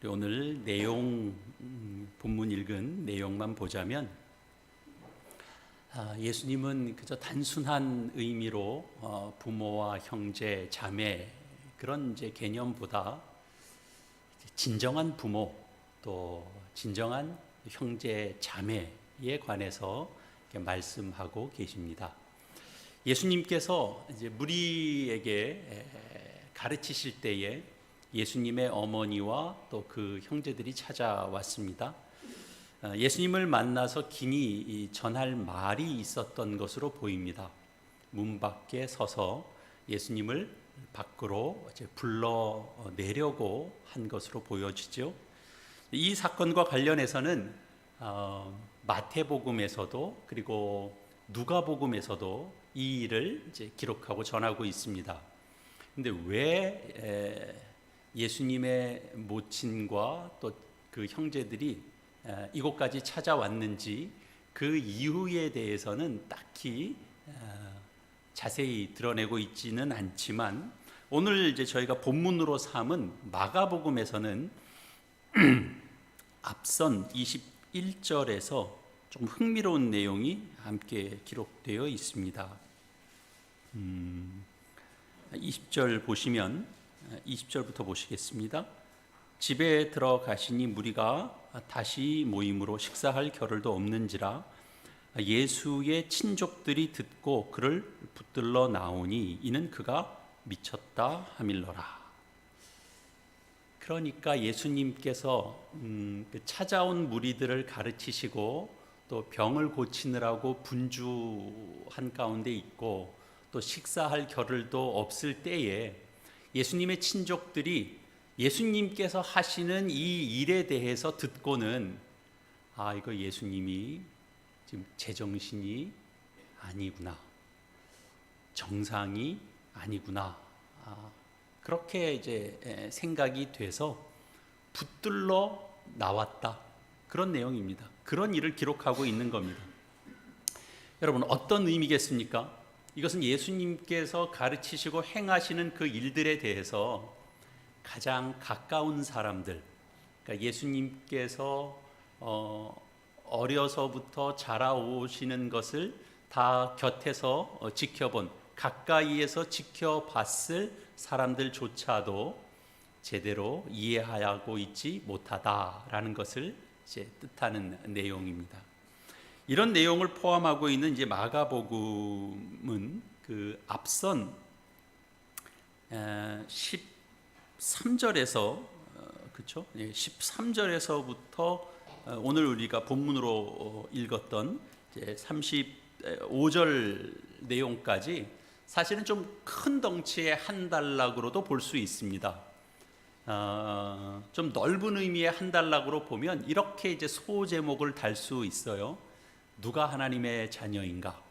오늘 본문 읽은 내용만 보자면 예수님은 그저 단순한 의미로 부모와 형제, 자매 그런 이제 개념보다 진정한 부모 또 진정한 형제, 자매에 관해서 이렇게 말씀하고 계십니다. 예수님께서 이제 무리에게 가르치실 때에 예수님의 어머니와 또 그 형제들이 찾아왔습니다. 예수님을 만나서 긴히 전할 말이 있었던 것으로 보입니다. 문 밖에 서서 예수님을 밖으로 불러내려고 한 것으로 보여지죠. 이 사건과 관련해서는 마태복음에서도 그리고 누가복음에서도 이 일을 이제 기록하고 전하고 있습니다. 근데 왜 예수님의 모친과 또 그 형제들이 이곳까지 찾아왔는지 그 이유에 대해서는 딱히 자세히 드러내고 있지는 않지만 오늘 이제 저희가 본문으로 삼은 마가복음에서는 앞선 21절에서 좀 흥미로운 내용이 함께 기록되어 있습니다. 20절 보시면 20절부터 보시겠습니다. 집에 들어가시니 무리가 다시 모임으로 식사할 겨를도 없는지라 예수의 친족들이 듣고 그를 붙들러 나오니 이는 그가 미쳤다 하밀러라. 그러니까 예수님께서 찾아온 무리들을 가르치시고 또 병을 고치느라고 분주한 가운데 있고 또 식사할 겨를도 없을 때에 예수님의 친족들이 예수님께서 하시는 이 일에 대해서 듣고는 이거 예수님이 지금 제정신이 아니구나, 정상이 아니구나, 그렇게 이제 생각이 돼서 붙들러 나왔다, 그런 내용입니다. 그런 일을 기록하고 있는 겁니다. 여러분, 어떤 의미겠습니까? 이것은 예수님께서 가르치시고 행하시는 그 일들에 대해서 가장 가까운 사람들, 그러니까 예수님께서 어려서부터 자라오시는 것을 다 곁에서 지켜본, 가까이에서 지켜봤을 사람들조차도 제대로 이해하고 있지 못하다라는 것을 이제 뜻하는 내용입니다. 이런 내용을 포함하고 있는 이제 마가복음은 그 앞선 13절에서 그렇죠? 13절에서부터 오늘 우리가 본문으로 읽었던 이제 35절 내용까지 사실은 좀 큰 덩치의 한 단락으로도 볼 수 있습니다. 좀 넓은 의미의 한 단락으로 보면 이렇게 이제 소제목을 달 수 있어요. 누가 하나님의 자녀인가?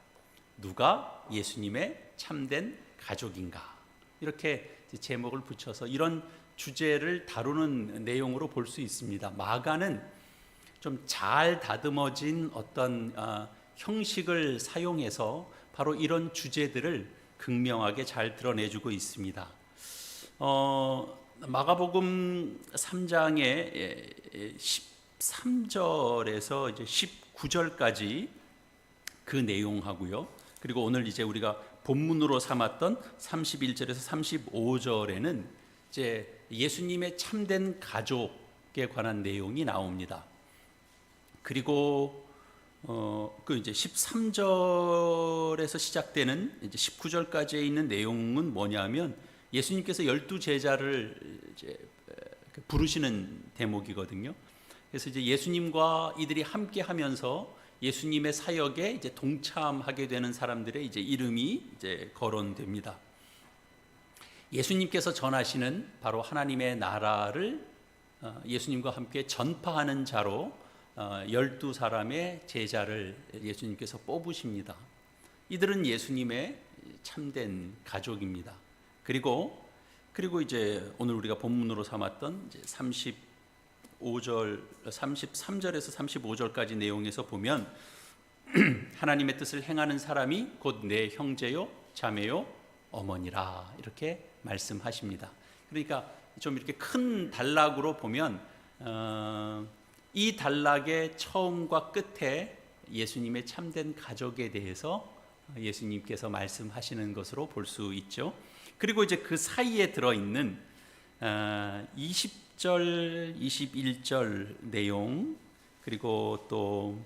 누가 예수님의 참된 가족인가? 이렇게 제목을 붙여서 이런 주제를 다루는 내용으로 볼 수 있습니다. 마가는 좀 잘 다듬어진 어떤 형식을 사용해서 바로 이런 주제들을 극명하게 잘 드러내주고 있습니다. 마가복음 3장의 13절에서 이제 19절까지 그 내용하고요. 그리고 오늘 이제 우리가 본문으로 삼았던 31절에서 35절에는 이제 예수님의 참된 가족에 관한 내용이 나옵니다. 그리고 그 이제 13절에서 시작되는 이제 19절까지에 있는 내용은 뭐냐면 예수님께서 12제자를 이제 부르시는 대목이거든요. 그래서 이제 예수님과 이들이 함께 하면서 예수님의 사역에 이제 동참하게 되는 사람들의 이제 이름이 이제 거론됩니다. 예수님께서 전하시는 바로 하나님의 나라를 예수님과 함께 전파하는 자로 12사람의 제자를 예수님께서 뽑으십니다. 이들은 예수님의 참된 가족입니다. 그리고 이제 오늘 우리가 본문으로 삼았던 이제 33절에서 35절까지 내용에서 보면 하나님의 뜻을 행하는 사람이 곧 내 형제요, 자매요, 어머니라 이렇게 말씀하십니다. 그러니까 좀 이렇게 큰 단락으로 보면 이 단락의 처음과 끝에 예수님의 참된 가족에 대해서 예수님께서 말씀하시는 것으로 볼 수 있죠. 그리고 이제 그 사이에 들어있는 20절, 21절 내용, 그리고 또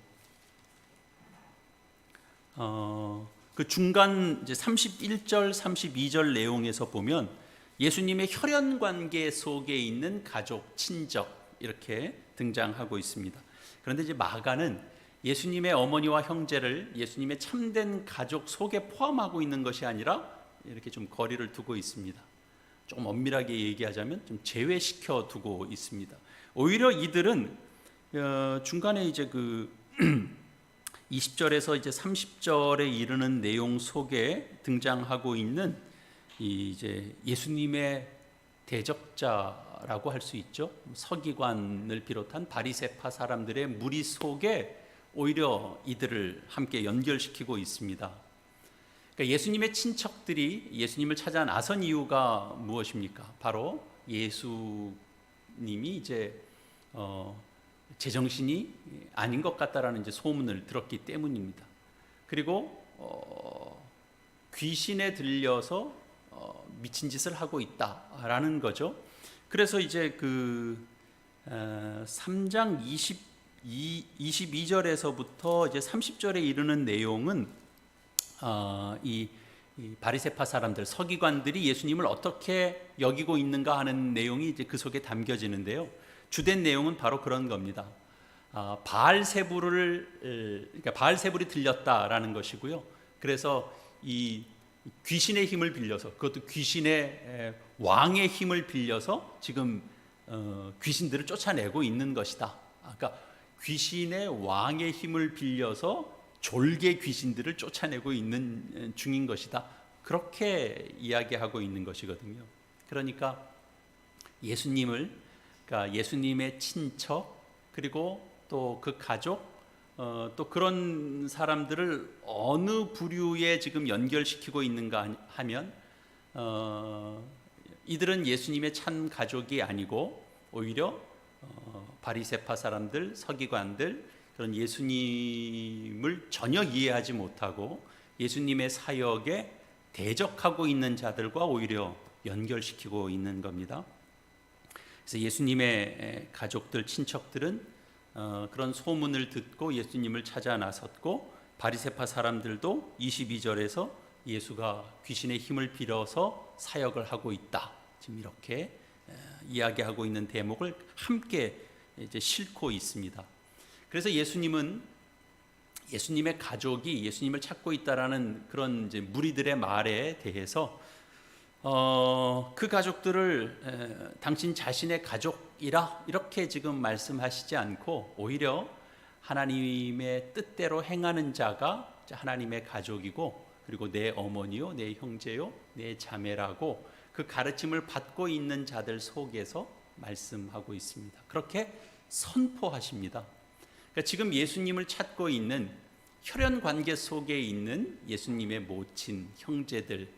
그 중간 이제 31절, 32절 내용에서 보면 예수님의 혈연 관계 속에 있는 가족, 친적 이렇게 등장하고 있습니다. 그런데 이제 마가는 예수님의 어머니와 형제를 예수님의 참된 가족 속에 포함하고 있는 것이 아니라 이렇게 좀 거리를 두고 있습니다. 조금 엄밀하게 얘기하자면 좀 제외시켜 두고 있습니다. 오히려 이들은 중간에 이제 그 20절에서 이제 30절에 이르는 내용 속에 등장하고 있는 이제 예수님의 대적자라고 할 수 있죠. 서기관을 비롯한 바리새파 사람들의 무리 속에 오히려 이들을 함께 연결시키고 있습니다. 그러니까 예수님의 친척들이 예수님을 찾아 나선 이유가 무엇입니까? 바로 예수님이 이제 제정신이 아닌 것 같다라는 이제 소문을 들었기 때문입니다. 그리고 귀신에 들려서 미친 짓을 하고 있다라는 거죠. 그래서 이제 그 3장 22절에서부터 이제 30절에 이르는 내용은 이 바리새파 사람들, 서기관들이 예수님을 어떻게 여기고 있는가 하는 내용이 이제 그 속에 담겨지는데요. 주된 내용은 바로 그런 겁니다. 그러니까 바알세불이 들렸다라는 것이고요. 그래서 이 귀신의 힘을 빌려서, 그것도 귀신의 왕의 힘을 빌려서 지금 귀신들을 쫓아내고 있는 것이다. 그러니까 귀신의 왕의 힘을 빌려서 졸개 귀신들을 쫓아내고 있는 중인 것이다. 그렇게 이야기하고 있는 것이거든요. 그러니까 그러니까 예수님의 친척, 그리고 또 그 가족, 또 그런 사람들을 어느 부류에 지금 연결시키고 있는가 하면 이들은 예수님의 참 가족이 아니고 오히려 바리새파 사람들, 서기관들, 그런 예수님을 전혀 이해하지 못하고 예수님의 사역에 대적하고 있는 자들과 오히려 연결시키고 있는 겁니다. 그래서 예수님의 가족들, 친척들은 그런 소문을 듣고 예수님을 찾아 나섰고, 바리새파 사람들도 22절에서 예수가 귀신의 힘을 빌어서 사역을 하고 있다, 지금 이렇게 이야기하고 있는 대목을 함께 이제 싣고 있습니다. 그래서 예수님은 예수님의 가족이 예수님을 찾고 있다라는 그런 이제 무리들의 말에 대해서 그 가족들을 당신 자신의 가족이라 이렇게 지금 말씀하시지 않고, 오히려 하나님의 뜻대로 행하는 자가 하나님의 가족이고, 그리고 내 어머니요, 내 형제요, 내 자매라고 그 가르침을 받고 있는 자들 속에서 말씀하고 있습니다. 그렇게 선포하십니다. 그러니까 지금 예수님을 찾고 있는 혈연 관계 속에 있는 예수님의 모친, 형제들,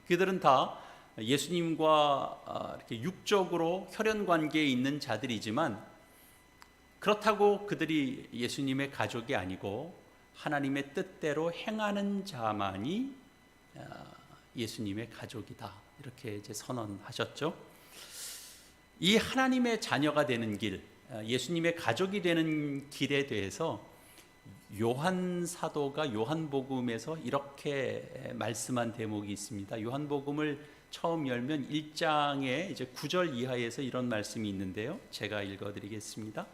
그들은 다 예수님과 이렇게 육적으로 혈연 관계에 있는 자들이지만, 그렇다고 그들이 예수님의 가족이 아니고 하나님의 뜻대로 행하는 자만이 예수님의 가족이다, 이렇게 이제 선언하셨죠. 이 하나님의 자녀가 되는 길, 예수님의 가족이 되는 길에 대해서 요한 사도가 요한복음에서 이렇게 말씀한 대목이 있습니다. 요한복음을 처음 열면 1장에 이제 9절 이하에서 이런 말씀이 있는데요. 제가 읽어드리겠습니다.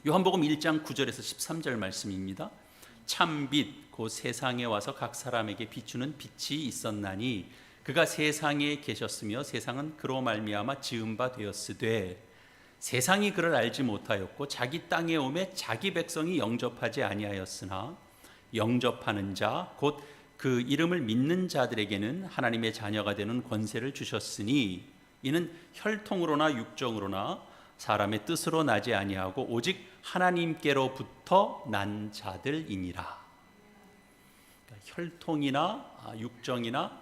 요한복음 1장 9절에서 13절 말씀입니다. 참빛 곧 세상에 와서 각 사람에게 비추는 빛이 있었나니 그가 세상에 계셨으며 세상은 그로 말미암아 지은 바 되었으되 세상이 그를 알지 못하였고 자기 땅에 오매 자기 백성이 영접하지 아니하였으나 영접하는 자 곧 그 이름을 믿는 자들에게는 하나님의 자녀가 되는 권세를 주셨으니 이는 혈통으로나 육정으로나 사람의 뜻으로 나지 아니하고 오직 하나님께로부터 난 자들이니라. 그러니까 혈통이나 육정이나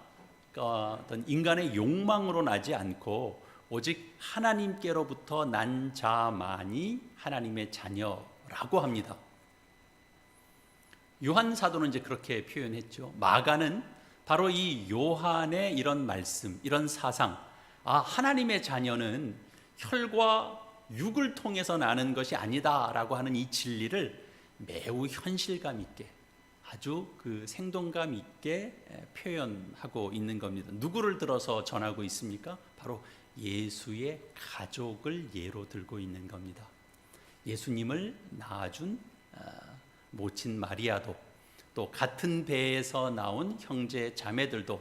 어떤 인간의 욕망으로 나지 않고 오직 하나님께로부터 난 자만이 하나님의 자녀라고 합니다. 요한 사도는 이제 그렇게 표현했죠. 마가는 바로 이 요한의 이런 말씀, 이런 사상, 하나님의 자녀는 혈과 육을 통해서 나는 것이 아니다라고 하는 이 진리를 매우 현실감 있게, 아주 그 생동감 있게 표현하고 있는 겁니다. 누구를 들어서 전하고 있습니까? 바로 예수의 가족을 예로 들고 있는 겁니다. 예수님을 낳아준 모친 마리아도, 또 같은 배에서 나온 형제 자매들도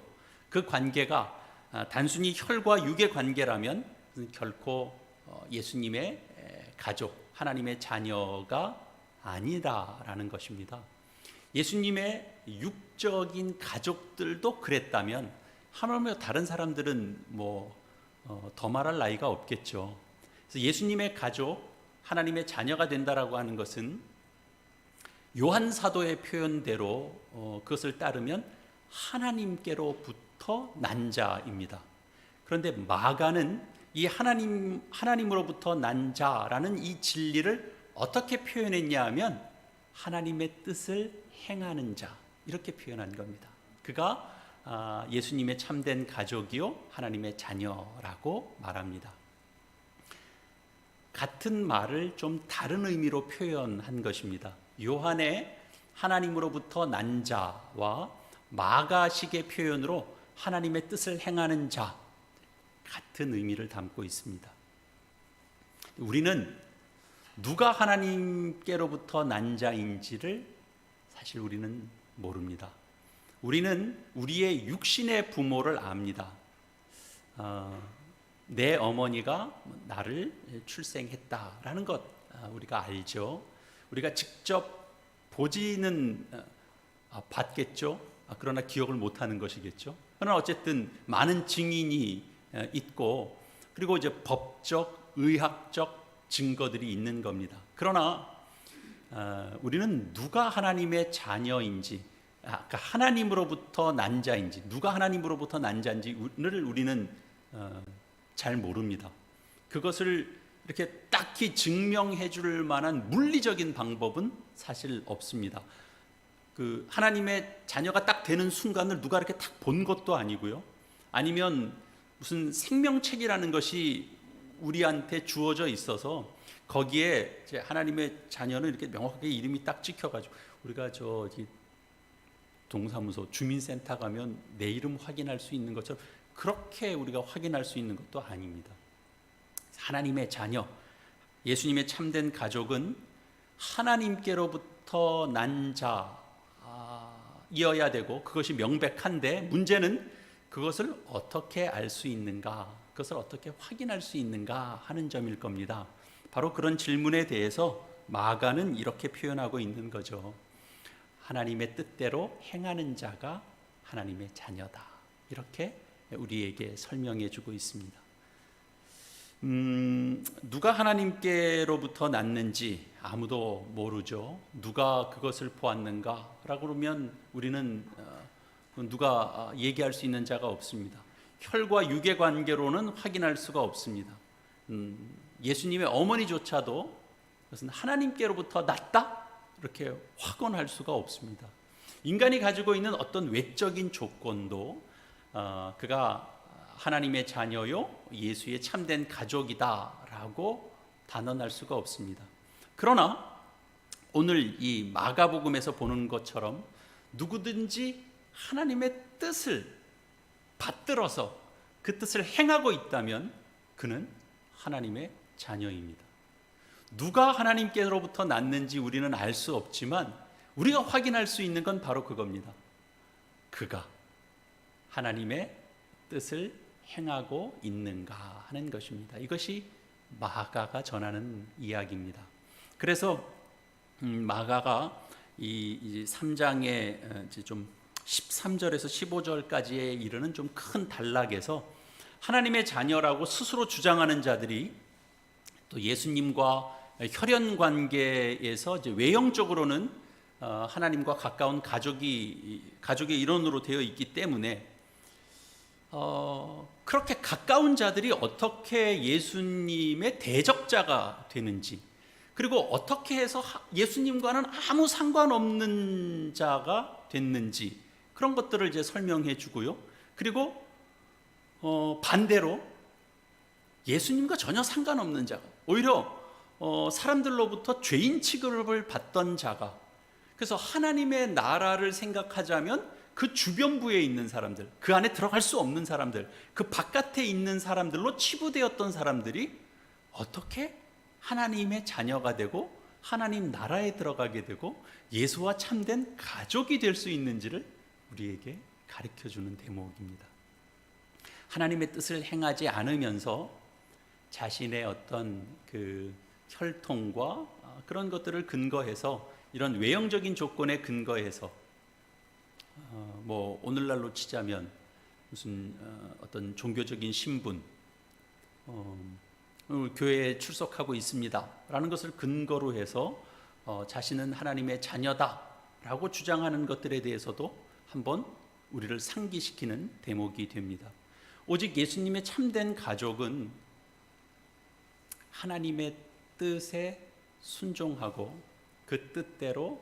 그 관계가 단순히 혈과 육의 관계라면 결코 예수님의 가족, 하나님의 자녀가 아니라라는 것입니다. 예수님의 육적인 가족들도 그랬다면 하물며 다른 사람들은 더 말할 나위가 없겠죠. 그래서 예수님의 가족, 하나님의 자녀가 된다라고 하는 것은 요한 사도의 표현대로 그것을 따르면 하나님께로부터 난 자입니다. 그런데 마가는 이 하나님으로부터 난 자라는 이 진리를 어떻게 표현했냐 하면 하나님의 뜻을 행하는 자, 이렇게 표현한 겁니다. 그가 예수님의 참된 가족이요 하나님의 자녀라고 말합니다. 같은 말을 좀 다른 의미로 표현한 것입니다. 요한의 하나님으로부터 난 자와 마가식의 표현으로 하나님의 뜻을 행하는 자, 같은 의미를 담고 있습니다. 우리는 누가 하나님께로부터 난 자인지를 사실 우리는 모릅니다. 우리는 우리의 육신의 부모를 압니다. 내 어머니가 나를 출생했다라는 것 우리가 알죠. 우리가 직접 보지는 봤겠죠. 그러나 기억을 못하는 것이겠죠. 그러나 어쨌든 많은 증인이 있고, 그리고 이제 법적, 의학적 증거들이 있는 겁니다. 그러나 우리는 누가 하나님의 자녀인지, 그러니까 하나님으로부터 난 자인지, 누가 하나님으로부터 난 자인지를 우리는 잘 모릅니다. 그것을 이렇게 딱히 증명해 줄 만한 물리적인 방법은 사실 없습니다. 그 하나님의 자녀가 딱 되는 순간을 누가 이렇게 딱 본 것도 아니고요. 아니면 무슨 생명책이라는 것이 우리한테 주어져 있어서 거기에 이제 하나님의 자녀는 이렇게 명확하게 이름이 딱 찍혀가지고, 우리가 저기 동사무소 주민센터 가면 내 이름 확인할 수 있는 것처럼 그렇게 우리가 확인할 수 있는 것도 아닙니다. 하나님의 자녀, 예수님의 참된 가족은 하나님께로부터 난 자이어야 되고, 그것이 명백한데 문제는 그것을 어떻게 알 수 있는가, 그것을 어떻게 확인할 수 있는가 하는 점일 겁니다. 바로 그런 질문에 대해서 마가는 이렇게 표현하고 있는 거죠. 하나님의 뜻대로 행하는 자가 하나님의 자녀다, 이렇게 우리에게 설명해 주고 있습니다. 누가 하나님께로부터 났는지 아무도 모르죠. 누가 그것을 보았는가 라고 그러면 우리는 누가 얘기할 수 있는 자가 없습니다. 혈과 육의 관계로는 확인할 수가 없습니다. 예수님의 어머니조차도 그것은 하나님께로부터 났다 이렇게 확언할 수가 없습니다. 인간이 가지고 있는 어떤 외적인 조건도 그가 하나님의 자녀요 예수의 참된 가족이다라고 단언할 수가 없습니다. 그러나 오늘 이 마가복음에서 보는 것처럼 누구든지 하나님의 뜻을 받들어서 그 뜻을 행하고 있다면 그는 하나님의 자녀입니다. 누가 하나님께로부터 났는지 우리는 알 수 없지만 우리가 확인할 수 있는 건 바로 그겁니다. 그가 하나님의 뜻을 행하고 있는가 하는 것입니다. 이것이 마가가 전하는 이야기입니다. 그래서 마가가 이 3장의 이제 좀 13절에서 15절까지에 이르는 좀 큰 단락에서 하나님의 자녀라고 스스로 주장하는 자들이 또 예수님과 혈연 관계에서 이제 외형적으로는 하나님과 가까운 가족의 일원으로 되어 있기 때문에 그렇게 가까운 자들이 어떻게 예수님의 대적자가 되는지, 그리고 어떻게 해서 예수님과는 아무 상관없는 자가 됐는지, 그런 것들을 이제 설명해 주고요. 그리고 반대로 예수님과 전혀 상관없는 자가, 오히려 사람들로부터 죄인 취급을 받던 자가, 그래서 하나님의 나라를 생각하자면 그 주변부에 있는 사람들, 그 안에 들어갈 수 없는 사람들, 그 바깥에 있는 사람들로 치부되었던 사람들이 어떻게 하나님의 자녀가 되고 하나님 나라에 들어가게 되고 예수와 참된 가족이 될 수 있는지를 우리에게 가르쳐주는 대목입니다. 하나님의 뜻을 행하지 않으면서 자신의 어떤 그 혈통과 그런 것들을 근거해서, 이런 외형적인 조건에 근거해서 뭐 오늘날로 치자면 무슨 어떤 종교적인 신분, 교회에 출석하고 있습니다 라는 것을 근거로 해서 자신은 하나님의 자녀다 라고 주장하는 것들에 대해서도 한번 우리를 상기시키는 대목이 됩니다. 오직 예수님의 참된 가족은 하나님의 뜻에 순종하고 그 뜻대로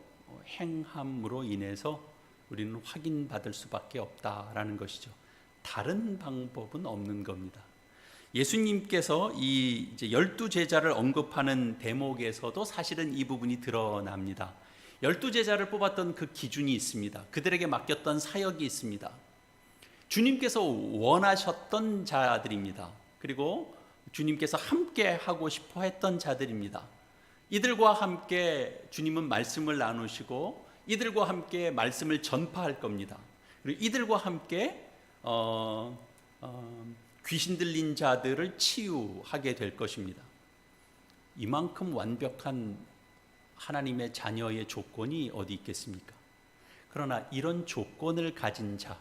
행함으로 인해서 우리는 확인받을 수밖에 없다라는 것이죠. 다른 방법은 없는 겁니다. 예수님께서 이 이제 12제자를 언급하는 대목에서도 사실은 이 부분이 드러납니다. 12제자를 뽑았던 그 기준이 있습니다. 그들에게 맡겼던 사역이 있습니다. 주님께서 원하셨던 자들입니다. 그리고 주님께서 함께 하고 싶어 했던 자들입니다. 이들과 함께 주님은 말씀을 나누시고 이들과 함께 말씀을 전파할 겁니다. 그리고 이들과 함께 귀신 들린 자들을 치유하게 될 것입니다. 이만큼 완벽한 하나님의 자녀의 조건이 어디 있겠습니까? 그러나 이런 조건을 가진 자,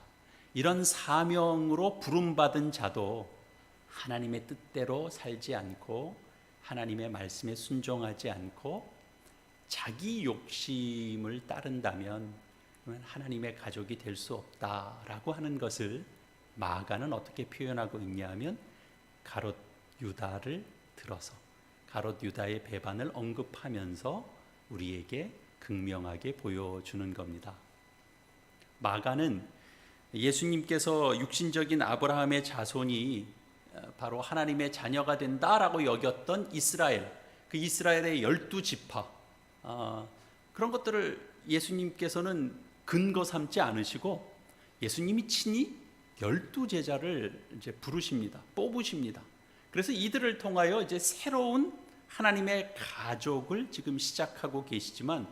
이런 사명으로 부름받은 자도 하나님의 뜻대로 살지 않고 하나님의 말씀에 순종하지 않고 자기 욕심을 따른다면 하나님의 가족이 될 수 없다라고 하는 것을 마가는 어떻게 표현하고 있냐 하면 가롯 유다를 들어서 가롯 유다의 배반을 언급하면서 우리에게 극명하게 보여주는 겁니다. 마가는 예수님께서 육신적인 아브라함의 자손이 바로 하나님의 자녀가 된다라고 여겼던 이스라엘, 그 이스라엘의 12지파, 그런 것들을 예수님께서는 근거 삼지 않으시고 예수님이 친히 12제자를 이제 부르십니다. 뽑으십니다. 그래서 이들을 통하여 이제 새로운 하나님의 가족을 지금 시작하고 계시지만,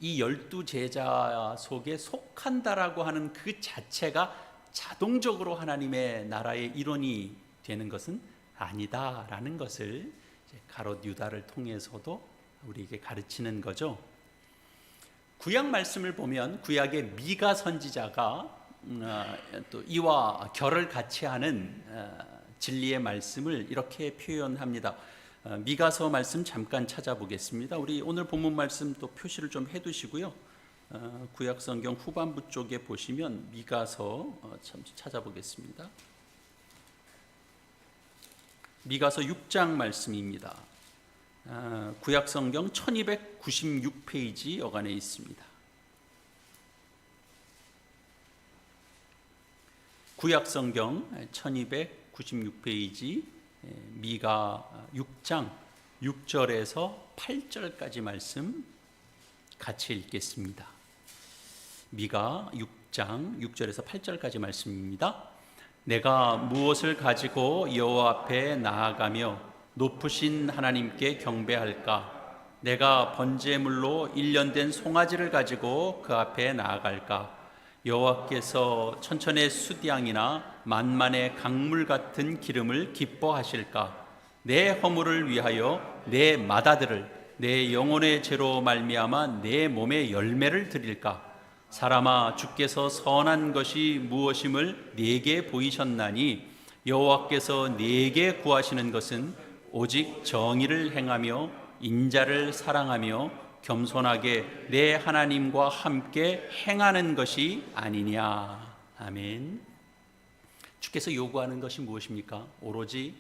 이 12제자 속에 속한다라고 하는 그 자체가 자동적으로 하나님의 나라의 일원이 되는 것은 아니다라는 것을 가롯 유다를 통해서도 우리에게 가르치는 거죠. 구약 말씀을 보면 구약의 미가 선지자가 또 이와 결을 같이 하는 진리의 말씀을 이렇게 표현합니다. 미가서 말씀 잠깐 찾아보겠습니다. 우리 오늘 본문 말씀 또 표시를 좀 해두시고요. 구약 성경 후반부 쪽에 보시면 미가서 찾아보겠습니다. 미가서 6장 말씀입니다. 구약 성경 1296페이지 여간에 있습니다. 구약 성경 1296페이지 미가 6장 6절에서 8절까지 말씀 같이 읽겠습니다. 미가 6장 6절에서 8절까지 말씀입니다. 내가 무엇을 가지고 여호와 앞에 나아가며 높으신 하나님께 경배할까? 내가 번제물로 1년 된 송아지를 가지고 그 앞에 나아갈까? 여호와께서 천천의 숫양이나 만만의 강물 같은 기름을 기뻐하실까? 내 허물을 위하여 내 맏아들을 내 영혼의 죄로 말미암아 내 몸의 열매를 드릴까? 사람아, 주께서 선한 것이 무엇임을 네게 보이셨나니 여호와께서 네게 구하시는 것은 오직 정의를 행하며 인자를 사랑하며 겸손하게 내 하나님과 함께 행하는 것이 아니냐. 아멘. 주께서 요구하는 것이 무엇입니까? 오로지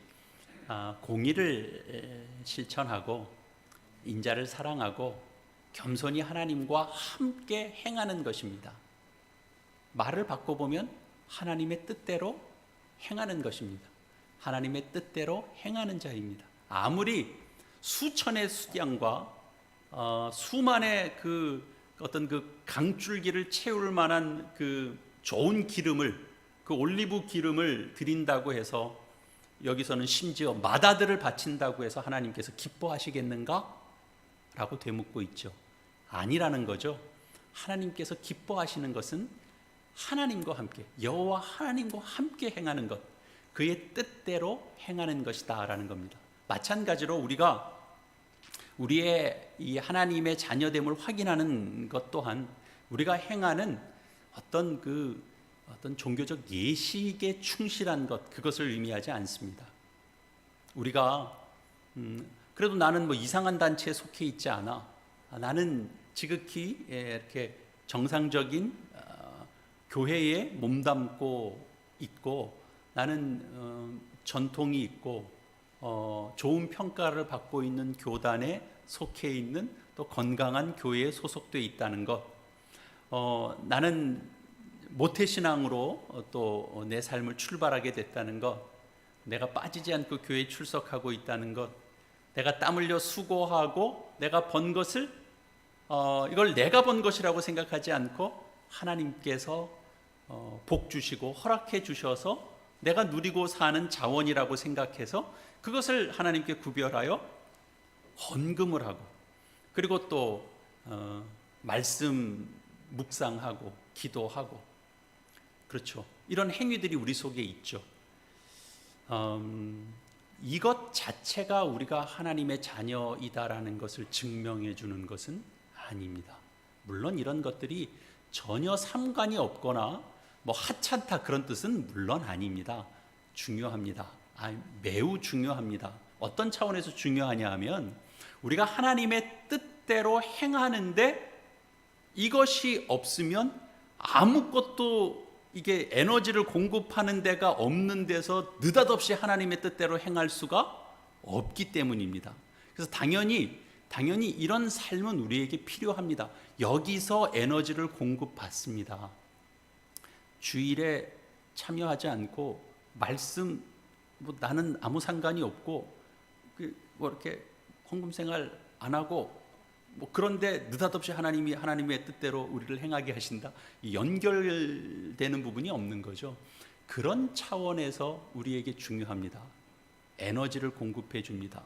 공의를 실천하고 인자를 사랑하고 겸손히 하나님과 함께 행하는 것입니다. 말을 바꿔보면 하나님의 뜻대로 행하는 것입니다. 하나님의 뜻대로 행하는 자입니다. 아무리 수천의 수량과 수만의 어떤 강줄기를 채울 만한 좋은 기름을, 올리브 기름을 드린다고 해서, 여기서는 심지어 마다들을 바친다고 해서 하나님께서 기뻐하시겠는가? 라고 되묻고 있죠. 아니라는 거죠. 하나님께서 기뻐하시는 것은 하나님과 함께, 여호와 하나님과 함께 행하는 것, 그의 뜻대로 행하는 것이다 라는 겁니다. 마찬가지로 우리가 우리의 이 하나님의 자녀됨을 확인하는 것 또한 우리가 행하는 어떤 종교적 예식에 충실한 것, 그것을 의미하지 않습니다. 우리가 그래도 나는 이상한 단체에 속해 있지 않아, 나는 지극히 이렇게 정상적인 교회에 몸담고 있고, 나는 전통이 있고 좋은 평가를 받고 있는 교단에 속해 있는, 또 건강한 교회에 소속되어 있다는 것, 나는 모태신앙으로 또 내 삶을 출발하게 됐다는 것, 내가 빠지지 않고 교회에 출석하고 있다는 것, 내가 땀 흘려 수고하고 내가 번 것을 이걸 내가 번 것이라고 생각하지 않고 하나님께서 복 주시고 허락해 주셔서 내가 누리고 사는 자원이라고 생각해서 그것을 하나님께 구별하여 헌금을 하고, 그리고 또 말씀 묵상하고 기도하고, 그렇죠. 이런 행위들이 우리 속에 있죠. 이것 자체가 우리가 하나님의 자녀이다라는 것을 증명해 주는 것은 아닙니다. 물론 이런 것들이 전혀 상관이 없거나 하찮다 그런 뜻은 물론 아닙니다. 중요합니다. 매우 중요합니다. 어떤 차원에서 중요하냐 하면, 우리가 하나님의 뜻대로 행하는데 이것이 없으면 아무것도, 이게 에너지를 공급하는 데가 없는 데서 느닷없이 하나님의 뜻대로 행할 수가 없기 때문입니다. 그래서 당연히 이런 삶은 우리에게 필요합니다. 여기서 에너지를 공급받습니다. 주일에 참여하지 않고 말씀 나는 아무 상관이 없고 이렇게 헌금 생활 안 하고 그런데 느닷없이 하나님의 뜻대로 우리를 행하게 하신다, 연결되는 부분이 없는 거죠. 그런 차원에서 우리에게 중요합니다. 에너지를 공급해 줍니다.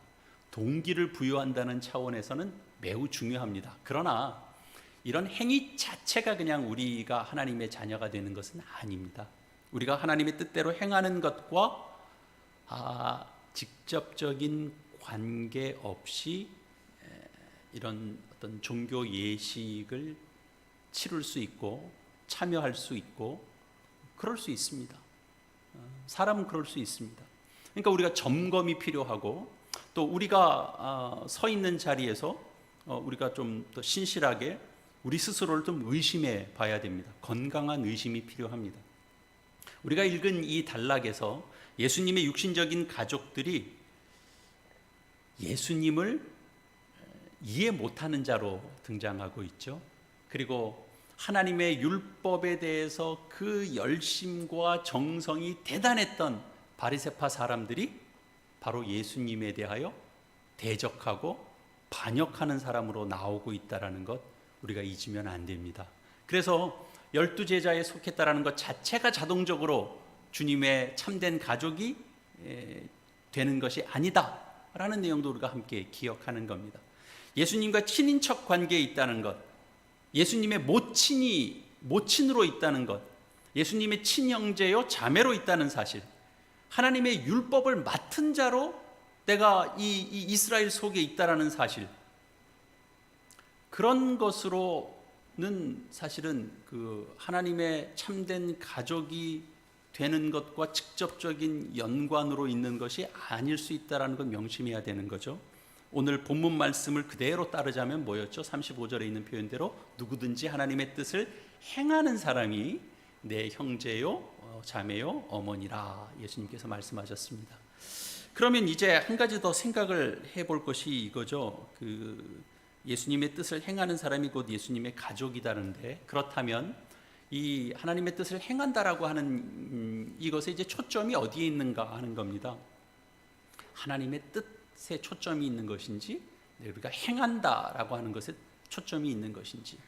동기를 부여한다는 차원에서는 매우 중요합니다. 그러나 이런 행위 자체가 그냥 우리가 하나님의 자녀가 되는 것은 아닙니다. 우리가 하나님의 뜻대로 행하는 것과 직접적인 관계 없이 이런 어떤 종교 예식을 치룰 수 있고 참여할 수 있고 그럴 수 있습니다. 사람은 그럴 수 있습니다. 그러니까 우리가 점검이 필요하고, 또 우리가 서 있는 자리에서 우리가 좀 더 신실하게 우리 스스로를 좀 의심해 봐야 됩니다. 건강한 의심이 필요합니다. 우리가 읽은 이 단락에서 예수님의 육신적인 가족들이 예수님을 이해 못하는 자로 등장하고 있죠. 그리고 하나님의 율법에 대해서 그 열심과 정성이 대단했던 바리새파 사람들이 바로 예수님에 대하여 대적하고 반역하는 사람으로 나오고 있다는 것, 우리가 잊으면 안 됩니다. 그래서 12제자에 속했다는 것 자체가 자동적으로 주님의 참된 가족이 되는 것이 아니다라는 내용도 우리가 함께 기억하는 겁니다. 예수님과 친인척 관계에 있다는 것, 예수님의 모친으로 있다는 것, 예수님의 친형제요 자매로 있다는 사실, 하나님의 율법을 맡은 자로 내가 이 이스라엘 속에 있다라는 사실, 그런 것으로는 사실은 하나님의 참된 가족이 되는 것과 직접적인 연관으로 있는 것이 아닐 수 있다는 걸 명심해야 되는 거죠. 오늘 본문 말씀을 그대로 따르자면 뭐였죠? 35절에 있는 표현대로 누구든지 하나님의 뜻을 행하는 사람이 내 형제요, 자매요, 어머니라 예수님께서 말씀하셨습니다. 그러면 이제 한 가지 더 생각을 해볼 것이 이거죠. 예수님의 뜻을 행하는 사람이 곧 예수님의 가족이다는데, 그렇다면 이 하나님의 뜻을 행한다라고 하는 이것에 이제 초점이 어디에 있는가 하는 겁니다. 하나님의 뜻에 초점이 있는 것인지, 우리가 행한다라고 하는 것에 초점이 있는 것인지,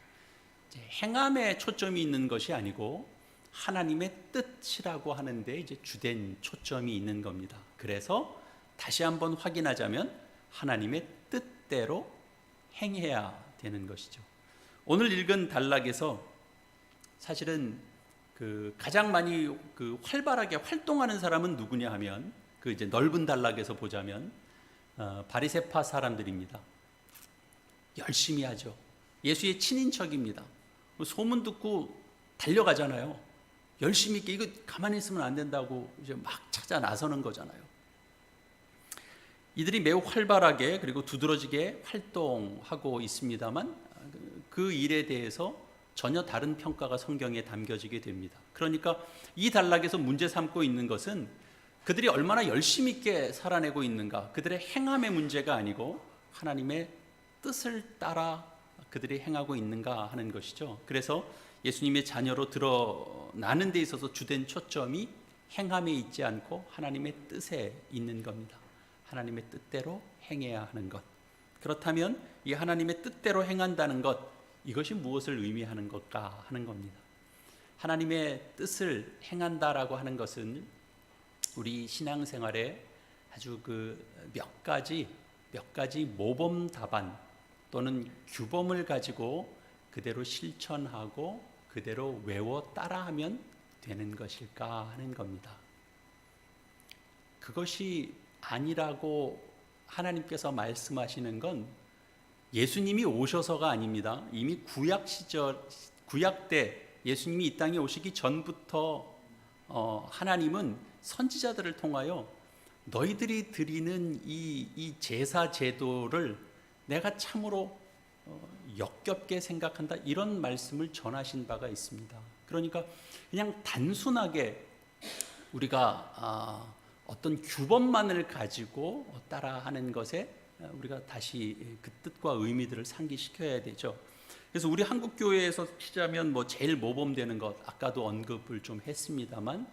행함에 초점이 있는 것이 아니고 하나님의 뜻이라고 하는데 이제 주된 초점이 있는 겁니다. 그래서 다시 한번 확인하자면 하나님의 뜻대로 행해야 되는 것이죠. 오늘 읽은 단락에서 사실은 가장 많이 활발하게 활동하는 사람은 누구냐 하면 이제 넓은 단락에서 보자면 바리새파 사람들입니다. 열심히 하죠. 예수의 친인척입니다. 소문 듣고 달려가잖아요. 열심히 있게, 이거 가만히 있으면 안 된다고 이제 막 찾아 나서는 거잖아요. 이들이 매우 활발하게 그리고 두드러지게 활동하고 있습니다만 그 일에 대해서 전혀 다른 평가가 성경에 담겨지게 됩니다. 그러니까 이 단락에서 문제 삼고 있는 것은 그들이 얼마나 열심히 있게 살아내고 있는가, 그들의 행함의 문제가 아니고 하나님의 뜻을 따라 그들이 행하고 있는가 하는 것이죠. 그래서 예수님의 자녀로 드러나는 데 있어서 주된 초점이 행함에 있지 않고 하나님의 뜻에 있는 겁니다. 하나님의 뜻대로 행해야 하는 것. 그렇다면 이 하나님의 뜻대로 행한다는 것, 이것이 무엇을 의미하는 것까 하는 겁니다. 하나님의 뜻을 행한다라고 하는 것은 우리 신앙생활에 아주 몇 가지 모범 답안 또는 규범을 가지고 그대로 실천하고 그대로 외워 따라하면 되는 것일까 하는 겁니다. 그것이 아니라고 하나님께서 말씀하시는 건 예수님이 오셔서가 아닙니다. 이미 구약 때 예수님이 이 땅에 오시기 전부터 하나님은 선지자들을 통하여 너희들이 드리는 이 제사 제도를 내가 참으로 역겹게 생각한다, 이런 말씀을 전하신 바가 있습니다. 그러니까 그냥 단순하게 우리가 어떤 규범만을 가지고 따라하는 것에 우리가 다시 그 뜻과 의미들을 상기시켜야 되죠. 그래서 우리 한국교회에서 치자면 제일 모범되는 것, 아까도 언급을 좀 했습니다만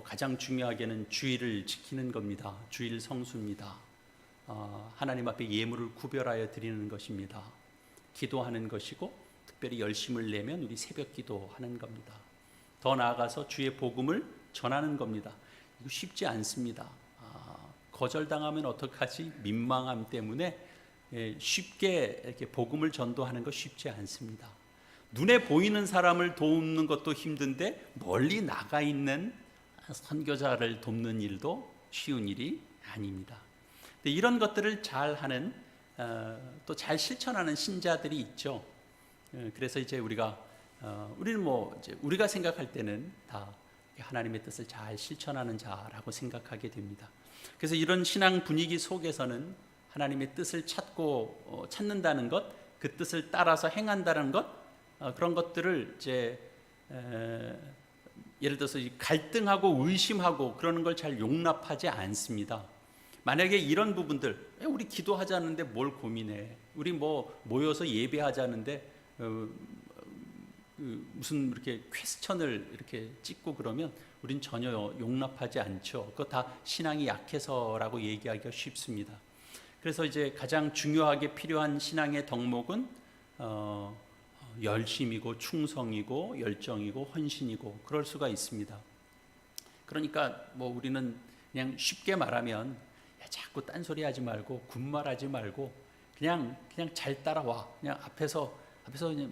가장 중요하게는 주일을 지키는 겁니다. 주일 성수입니다. 하나님 앞에 예물을 구별하여 드리는 것입니다. 기도하는 것이고, 특별히 열심을 내면 우리 새벽 기도하는 겁니다. 더 나아가서 주의 복음을 전하는 겁니다. 이거 쉽지 않습니다. 거절당하면 어떡하지? 민망함 때문에 쉽게 이렇게 복음을 전도하는 거 쉽지 않습니다. 눈에 보이는 사람을 돕는 것도 힘든데 멀리 나가 있는 선교자를 돕는 일도 쉬운 일이 아닙니다. 이런 것들을 잘하는 또 잘 실천하는 신자들이 있죠. 그래서 이제 우리는 이제 우리가 생각할 때는 다 하나님의 뜻을 잘 실천하는 자라고 생각하게 됩니다. 그래서 이런 신앙 분위기 속에서는 하나님의 뜻을 찾는다는 것, 그 뜻을 따라서 행한다는 것, 그런 것들을 이제 예를 들어서 갈등하고 의심하고 그러는 걸 잘 용납하지 않습니다. 만약에 이런 부분들, 우리 기도하자는데 뭘 고민해? 우리 모여서 예배하자는데 무슨 이렇게 퀘스천을 이렇게 찍고 그러면 우린 전혀 용납하지 않죠. 그거 다 신앙이 약해서라고 얘기하기가 쉽습니다. 그래서 이제 가장 중요하게 필요한 신앙의 덕목은 열심이고 충성이고 열정이고 헌신이고 그럴 수가 있습니다. 그러니까 우리는 그냥 쉽게 말하면 자꾸 딴소리 하지 말고 군말하지 말고 그냥 잘 따라와. 그냥 앞에서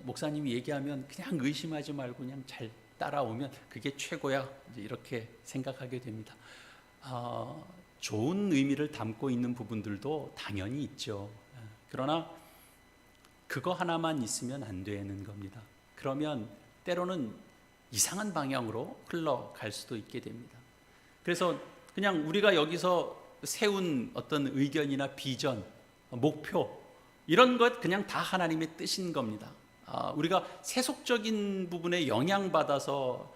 목사님이 얘기하면 그냥 의심하지 말고 그냥 잘 따라오면 그게 최고야. 이제 이렇게 생각하게 됩니다. 좋은 의미를 담고 있는 부분들도 당연히 있죠. 그러나 그거 하나만 있으면 안 되는 겁니다. 그러면 때로는 이상한 방향으로 흘러갈 수도 있게 됩니다. 그래서 그냥 우리가 여기서 세운 어떤 의견이나 비전, 목표, 이런 것 그냥 다 하나님의 뜻인 겁니다. 우리가 세속적인 부분에 영향받아서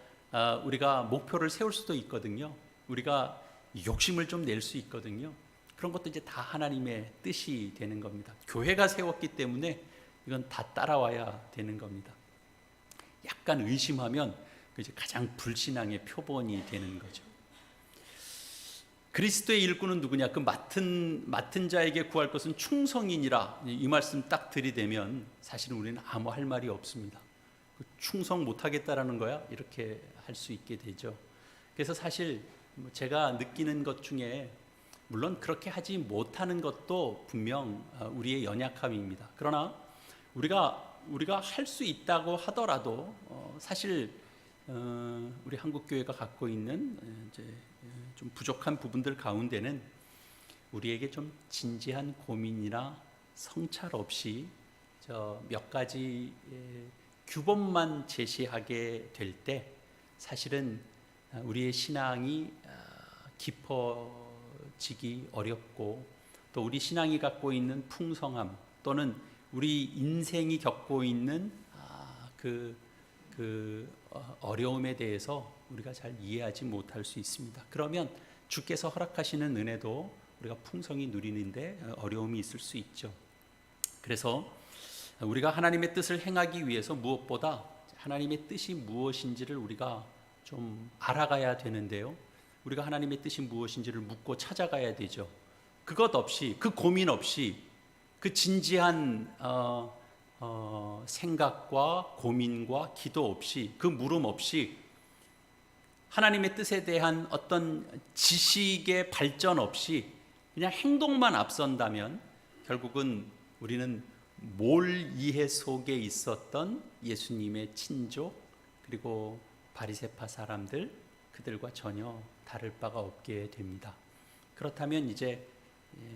우리가 목표를 세울 수도 있거든요. 우리가 욕심을 좀 낼 수 있거든요. 그런 것도 이제 다 하나님의 뜻이 되는 겁니다. 교회가 세웠기 때문에 이건 다 따라와야 되는 겁니다. 약간 의심하면 이제 가장 불신앙의 표본이 되는 거죠. 그리스도의 일꾼은 누구냐? 그 맡은 자에게 구할 것은 충성이니라. 이 말씀 딱 들이대면 사실은 우리는 아무 할 말이 없습니다. 충성 못하겠다라는 거야? 이렇게 할 수 있게 되죠. 그래서 사실 제가 느끼는 것 중에 물론 그렇게 하지 못하는 것도 분명 우리의 연약함입니다. 그러나 우리가 할 수 있다고 하더라도 사실 우리 한국교회가 갖고 있는 이제 좀 부족한 부분들 가운데는 우리에게 좀 진지한 고민이나 성찰 없이 몇 가지 규범만 제시하게 될 때 사실은 우리의 신앙이 깊어지기 어렵고 또 우리 신앙이 갖고 있는 풍성함 또는 우리 인생이 겪고 있는 어려움에 대해서 우리가 잘 이해하지 못할 수 있습니다. 그러면 주께서 허락하시는 은혜도 우리가 풍성히 누리는데 어려움이 있을 수 있죠. 그래서 우리가 하나님의 뜻을 행하기 위해서 무엇보다 하나님의 뜻이 무엇인지를 우리가 좀 알아가야 되는데요. 우리가 하나님의 뜻이 무엇인지를 묻고 찾아가야 되죠. 그것 없이, 그 고민 없이, 그 진지한 생각과 고민과 기도 없이, 그 물음 없이 하나님의 뜻에 대한 어떤 지식의 발전 없이 그냥 행동만 앞선다면 결국은 우리는 몰 이해 속에 있었던 예수님의 친족 그리고 바리새파 사람들 그들과 전혀 다를 바가 없게 됩니다. 그렇다면 이제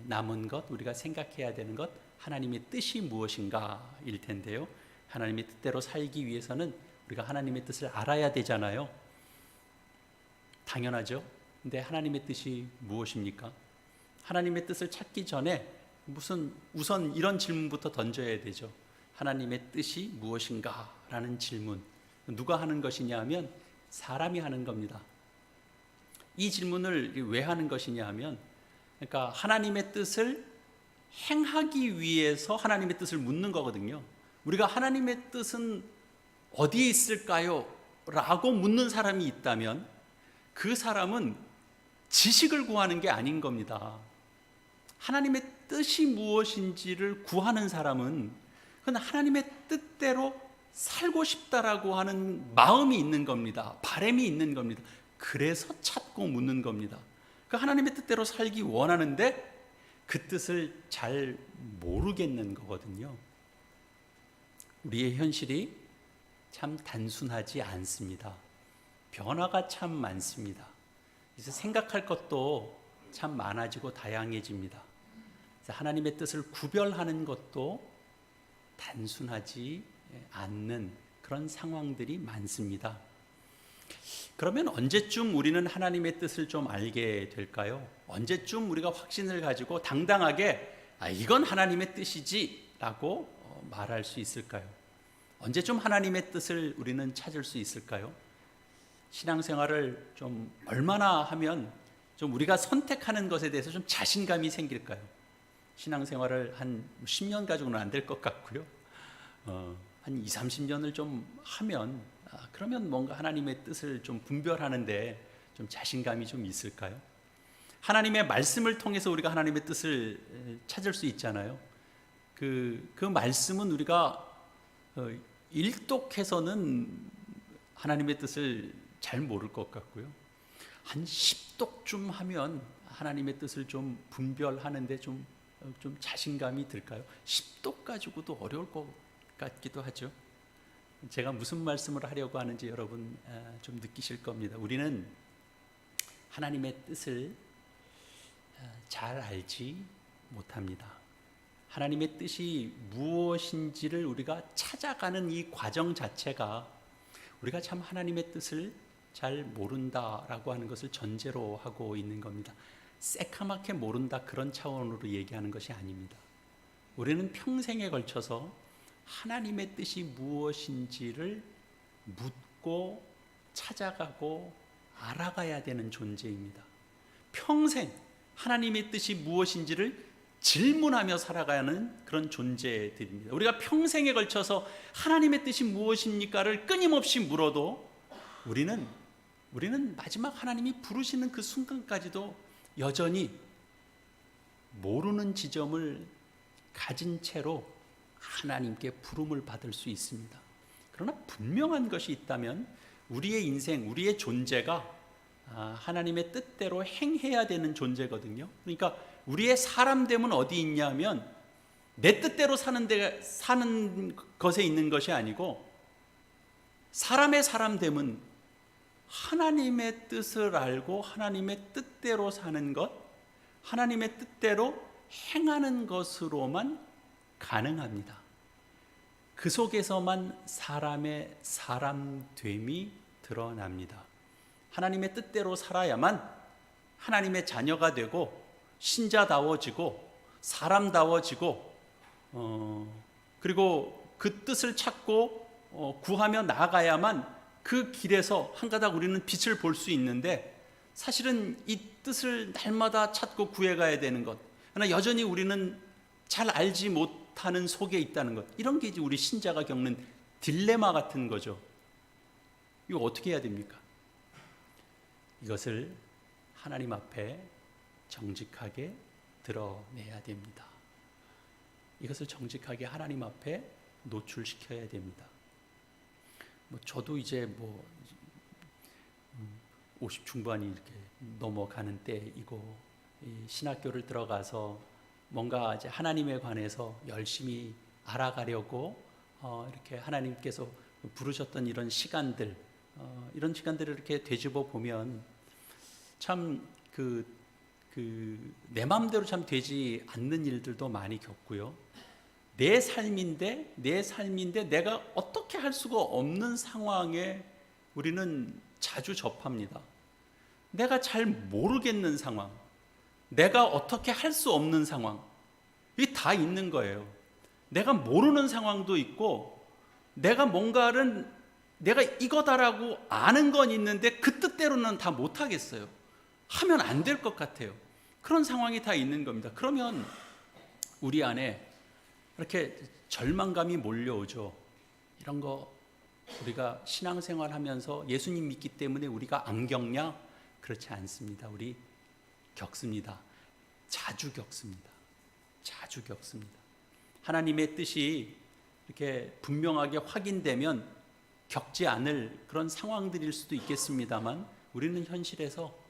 남은 것 우리가 생각해야 되는 것 하나님의 뜻이 무엇인가일 텐데요. 하나님의 뜻대로 살기 위해서는 우리가 하나님의 뜻을 알아야 되잖아요. 당연하죠. 근데 하나님의 뜻이 무엇입니까? 하나님의 뜻을 찾기 전에 우선 이런 질문부터 던져야 되죠. 하나님의 뜻이 무엇인가? 라는 질문. 누가 하는 것이냐 하면 사람이 하는 겁니다. 이 질문을 왜 하는 것이냐 하면 그러니까 하나님의 뜻을 행하기 위해서 하나님의 뜻을 묻는 거거든요. 우리가 하나님의 뜻은 어디에 있을까요? 라고 묻는 사람이 있다면 그 사람은 지식을 구하는 게 아닌 겁니다. 하나님의 뜻이 무엇인지를 구하는 사람은 그건 하나님의 뜻대로 살고 싶다라고 하는 마음이 있는 겁니다. 바람이 있는 겁니다. 그래서 찾고 묻는 겁니다. 그 하나님의 뜻대로 살기 원하는데 그 뜻을 잘 모르겠는 거거든요. 우리의 현실이 참 단순하지 않습니다. 변화가 참 많습니다. 그래서 생각할 것도 참 많아지고 다양해집니다. 그래서 하나님의 뜻을 구별하는 것도 단순하지 않는 그런 상황들이 많습니다. 그러면 언제쯤 우리는 하나님의 뜻을 좀 알게 될까요? 언제쯤 우리가 확신을 가지고 당당하게 이건 하나님의 뜻이지 라고 말할 수 있을까요? 언제쯤 하나님의 뜻을 우리는 찾을 수 있을까요? 신앙생활을 좀 얼마나 하면 좀 우리가 선택하는 것에 대해서 좀 자신감이 생길까요? 신앙생활을 한 10년 가지고는 안 될 것 같고요. 한 20, 30년을 좀 하면 그러면 뭔가 하나님의 뜻을 좀 분별하는데 좀 자신감이 좀 있을까요? 하나님의 말씀을 통해서 우리가 하나님의 뜻을 찾을 수 있잖아요. 그 말씀은 우리가 일독해서는 하나님의 뜻을 잘 모를 것 같고요. 한 10독쯤 하면 하나님의 뜻을 좀 분별하는데 좀 자신감이 들까요? 10독 가지고도 어려울 것 같기도 하죠. 제가 무슨 말씀을 하려고 하는지 여러분 좀 느끼실 겁니다. 우리는 하나님의 뜻을 잘 알지 못합니다. 하나님의 뜻이 무엇인지를 우리가 찾아가는 이 과정 자체가 우리가 참 하나님의 뜻을 잘 모른다라고 하는 것을 전제로 하고 있는 겁니다. 새카맣게 모른다 그런 차원으로 얘기하는 것이 아닙니다. 우리는 평생에 걸쳐서 하나님의 뜻이 무엇인지를 묻고 찾아가고 알아가야 되는 존재입니다. 평생 하나님의 뜻이 무엇인지를 질문하며 살아가는 그런 존재들입니다. 우리가 평생에 걸쳐서 하나님의 뜻이 무엇입니까를 끊임없이 물어도 우리는 마지막 하나님이 부르시는 그 순간까지도 여전히 모르는 지점을 가진 채로 하나님께 부름을 받을 수 있습니다. 그러나 분명한 것이 있다면 우리의 인생, 우리의 존재가 하나님의 뜻대로 행해야 되는 존재거든요. 그러니까 우리의 사람됨은 어디 있냐면 내 뜻대로 사는 것에 있는 것이 아니고, 사람의 사람됨은 하나님의 뜻을 알고 하나님의 뜻대로 사는 것, 하나님의 뜻대로 행하는 것으로만 가능합니다. 그 속에서만 사람의 사람됨이 드러납니다. 하나님의 뜻대로 살아야만 하나님의 자녀가 되고 신자다워지고 사람다워지고, 그리고 그 뜻을 찾고 구하며 나아가야만 그 길에서 한 가닥 우리는 빛을 볼 수 있는데, 사실은 이 뜻을 날마다 찾고 구해가야 되는 것, 그러나 여전히 우리는 잘 알지 못하는 속에 있다는 것, 이런 게 이제 우리 신자가 겪는 딜레마 같은 거죠. 이거 어떻게 해야 됩니까? 이것을 하나님 앞에 정직하게 드러내야 됩니다. 이것을 정직하게 하나님 앞에 노출시켜야 됩니다. 저도 이제 50 중반이 이렇게 넘어가는 때이고, 신학교를 들어가서 뭔가 이제 하나님에 관해서 열심히 알아가려고 이렇게 하나님께서 부르셨던 이런 시간들, 이런 시간들을 이렇게 되짚어 보면 참 내 마음대로 참 되지 않는 일들도 많이 겪고요. 내 삶인데 내가 어떻게 할 수가 없는 상황에 우리는 자주 접합니다. 내가 잘 모르겠는 상황, 내가 어떻게 할 수 없는 상황, 이게 다 있는 거예요. 내가 모르는 상황도 있고, 내가 이거다라고 아는 건 있는데 그 뜻대로는 다 못하겠어요. 하면 안 될 것 같아요. 그런 상황이 다 있는 겁니다. 그러면 우리 안에 이렇게 절망감이 몰려오죠. 이런 거 우리가 신앙생활 하면서 예수님 믿기 때문에 우리가 안 겪냐? 그렇지 않습니다. 우리 겪습니다. 자주 겪습니다. 하나님의 뜻이 이렇게 분명하게 확인되면 겪지 않을 그런 상황들일 수도 있겠습니다만, 우리는 현실에서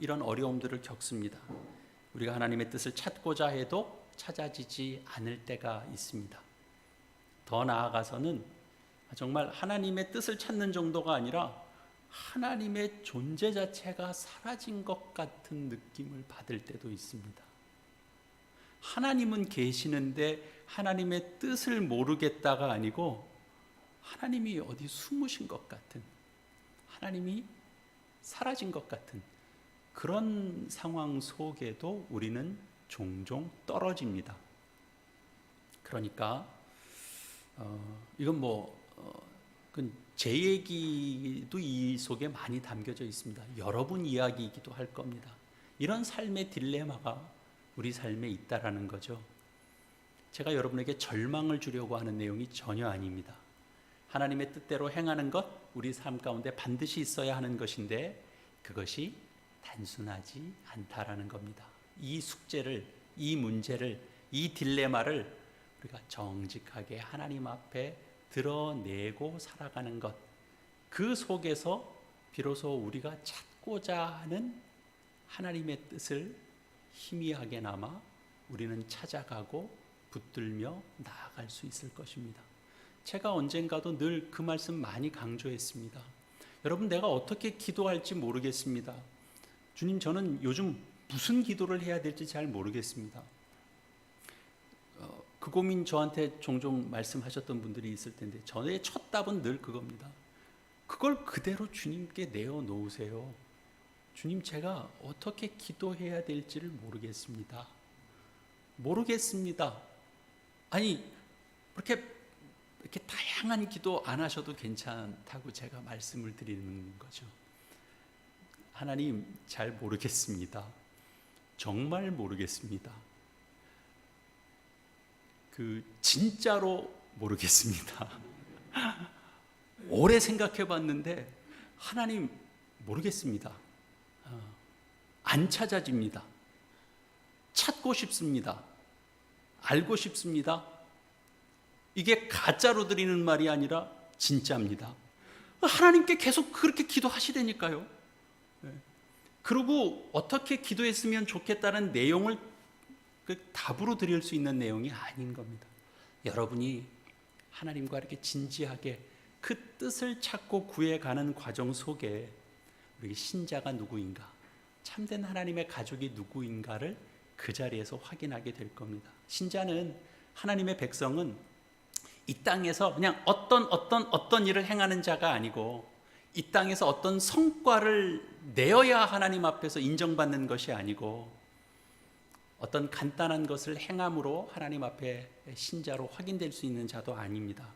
이런 어려움들을 겪습니다. 우리가 하나님의 뜻을 찾고자 해도 찾아지지 않을 때가 있습니다. 더 나아가서는 정말 하나님의 뜻을 찾는 정도가 아니라 하나님의 존재 자체가 사라진 것 같은 느낌을 받을 때도 있습니다. 하나님은 계시는데 하나님의 뜻을 모르겠다가 아니고, 하나님이 어디 숨으신 것 같은, 하나님이 사라진 것 같은 그런 상황 속에도 우리는 종종 떨어집니다. 그러니까 이건 제 얘기도 이 속에 많이 담겨져 있습니다. 여러분 이야기이기도 할 겁니다. 이런 삶의 딜레마가 우리 삶에 있다라는 거죠. 제가 여러분에게 절망을 주려고 하는 내용이 전혀 아닙니다. 하나님의 뜻대로 행하는 것, 우리 삶 가운데 반드시 있어야 하는 것인데 그것이 단순하지 않다라는 겁니다. 이 숙제를, 이 문제를, 이 딜레마를 우리가 정직하게 하나님 앞에 드러내고 살아가는 것, 그 속에서 비로소 우리가 찾고자 하는 하나님의 뜻을 희미하게나마 우리는 찾아가고 붙들며 나아갈 수 있을 것입니다. 제가 언젠가도 늘 그 말씀 많이 강조했습니다. 여러분, 내가 어떻게 기도할지 모르겠습니다. 주님, 저는 요즘 무슨 기도를 해야 될지 잘 모르겠습니다. 그 고민 저한테 종종 말씀하셨던 분들이 있을 텐데, 저의 첫 답은 늘 그겁니다. 그걸 그대로 주님께 내어놓으세요. 주님, 제가 어떻게 기도해야 될지를 모르겠습니다. 아니, 그렇게 이렇게 다양한 기도 안 하셔도 괜찮다고 제가 말씀을 드리는 거죠. 하나님, 잘 모르겠습니다. 정말 모르겠습니다. 진짜로 모르겠습니다. 오래 생각해 봤는데 하나님 모르겠습니다. 안 찾아집니다. 찾고 싶습니다. 알고 싶습니다. 이게 가짜로 드리는 말이 아니라 진짜입니다. 하나님께 계속 그렇게 기도하시다니까요. 그리고 어떻게 기도했으면 좋겠다는 내용을 답으로 드릴 수 있는 내용이 아닌 겁니다. 여러분이 하나님과 이렇게 진지하게 그 뜻을 찾고 구해가는 과정 속에 우리 신자가 누구인가, 참된 하나님의 가족이 누구인가를 그 자리에서 확인하게 될 겁니다. 신자는, 하나님의 백성은 이 땅에서 그냥 어떤 일을 행하는 자가 아니고, 이 땅에서 어떤 성과를 내어야 하나님 앞에서 인정받는 것이 아니고, 어떤 간단한 것을 행함으로 하나님 앞에 신자로 확인될 수 있는 자도 아닙니다.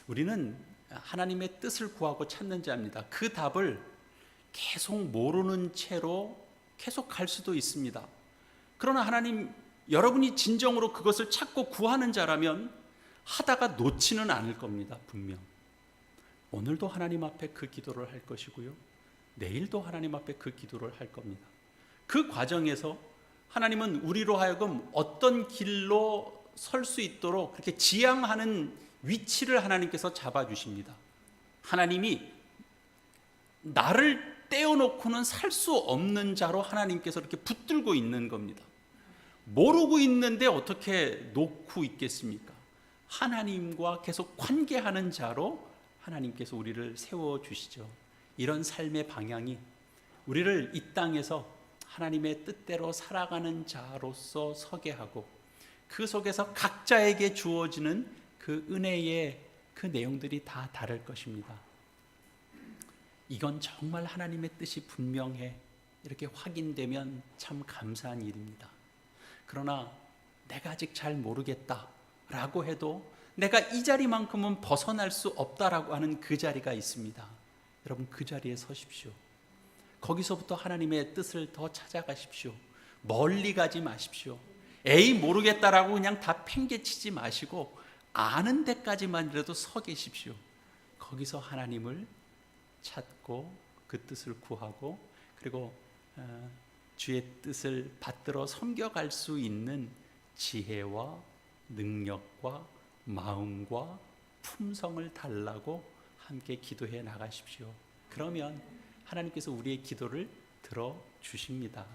우리는 하나님의 뜻을 구하고 찾는 자입니다. 그 답을 계속 모르는 채로 계속 갈 수도 있습니다. 그러나 하나님, 여러분이 진정으로 그것을 찾고 구하는 자라면 하다가 놓지는 않을 겁니다. 분명. 오늘도 하나님 앞에 그 기도를 할 것이고요, 내일도 하나님 앞에 그 기도를 할 겁니다. 그 과정에서 하나님은 우리로 하여금 어떤 길로 설 수 있도록 그렇게 지향하는 위치를 하나님께서 잡아주십니다. 하나님이 나를 떼어놓고는 살 수 없는 자로 하나님께서 이렇게 붙들고 있는 겁니다. 모르고 있는데 어떻게 놓고 있겠습니까? 하나님과 계속 관계하는 자로 하나님께서 우리를 세워주시죠. 이런 삶의 방향이 우리를 이 땅에서 하나님의 뜻대로 살아가는 자로서 서게 하고, 그 속에서 각자에게 주어지는 그 은혜의 그 내용들이 다 다를 것입니다. 이건 정말 하나님의 뜻이 분명해, 이렇게 확인되면 참 감사한 일입니다. 그러나 내가 아직 잘 모르겠다라고 해도 내가 이 자리만큼은 벗어날 수 없다라고 하는 그 자리가 있습니다. 여러분, 그 자리에 서십시오. 거기서부터 하나님의 뜻을 더 찾아가십시오. 멀리 가지 마십시오. 에이 모르겠다라고 그냥 다 팽개치지 마시고 아는 데까지만이라도 서 계십시오. 거기서 하나님을 찾고 그 뜻을 구하고, 그리고 주의 뜻을 받들어 섬겨갈 수 있는 지혜와 능력과 마음과 품성을 달라고 함께 기도해 나가십시오. 그러면 하나님께서 우리의 기도를 들어주십니다.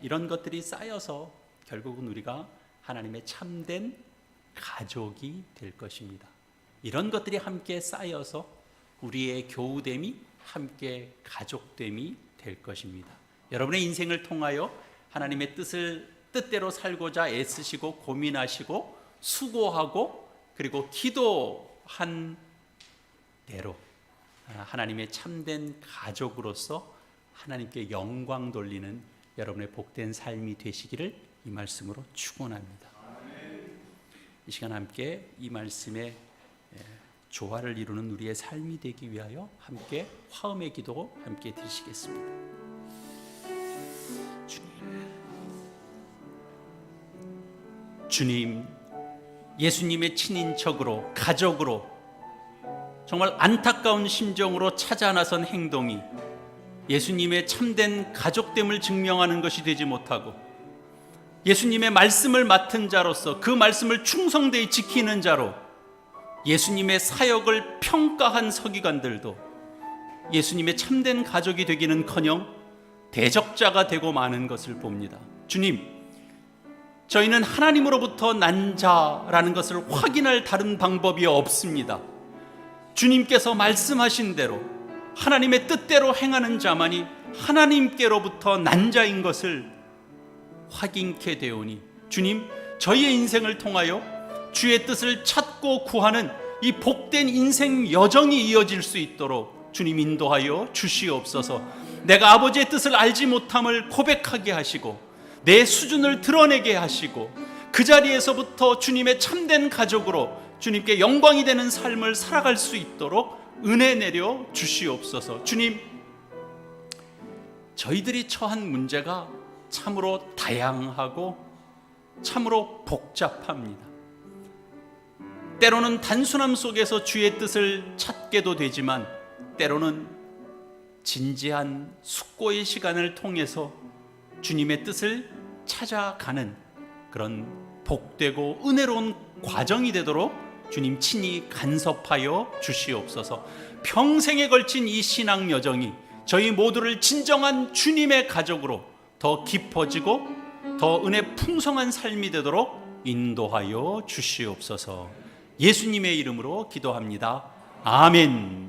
이런 것들이 쌓여서 결국은 우리가 하나님의 참된 가족이 될 것입니다. 이런 것들이 함께 쌓여서 우리의 교우됨이 함께 가족됨이 될 것입니다. 여러분의 인생을 통하여 하나님의 뜻대로 살고자 애쓰시고 고민하시고 수고하고 그리고 기도한 대로 하나님의 참된 가족으로서 하나님께 영광 돌리는 여러분의 복된 삶이 되시기를 이 말씀으로 축원합니다. 이 시간 함께 이 말씀에 조화를 이루는 우리의 삶이 되기 위하여 함께 화음의 기도 함께 드리시겠습니다. 주님, 예수님의 친인척으로, 가족으로 정말 안타까운 심정으로 찾아 나선 행동이 예수님의 참된 가족됨을 증명하는 것이 되지 못하고, 예수님의 말씀을 맡은 자로서 그 말씀을 충성되이 지키는 자로 예수님의 사역을 평가한 서기관들도 예수님의 참된 가족이 되기는커녕 대적자가 되고 마는 것을 봅니다. 주님, 저희는 하나님으로부터 난 자라는 것을 확인할 다른 방법이 없습니다. 주님께서 말씀하신 대로 하나님의 뜻대로 행하는 자만이 하나님께로부터 난 자인 것을 확인케 되오니, 주님, 저희의 인생을 통하여 주의 뜻을 찾고 구하는 이 복된 인생 여정이 이어질 수 있도록 주님 인도하여 주시옵소서. 내가 아버지의 뜻을 알지 못함을 고백하게 하시고 내 수준을 드러내게 하시고 그 자리에서부터 주님의 참된 가족으로 주님께 영광이 되는 삶을 살아갈 수 있도록 은혜 내려 주시옵소서. 주님, 저희들이 처한 문제가 참으로 다양하고 참으로 복잡합니다. 때로는 단순함 속에서 주의 뜻을 찾게도 되지만 때로는 진지한 숙고의 시간을 통해서 주님의 뜻을 찾아가는 그런 복되고 은혜로운 과정이 되도록 주님 친히 간섭하여 주시옵소서. 평생에 걸친 이 신앙 여정이 저희 모두를 진정한 주님의 가족으로 더 깊어지고 더 은혜 풍성한 삶이 되도록 인도하여 주시옵소서. 예수님의 이름으로 기도합니다. 아멘.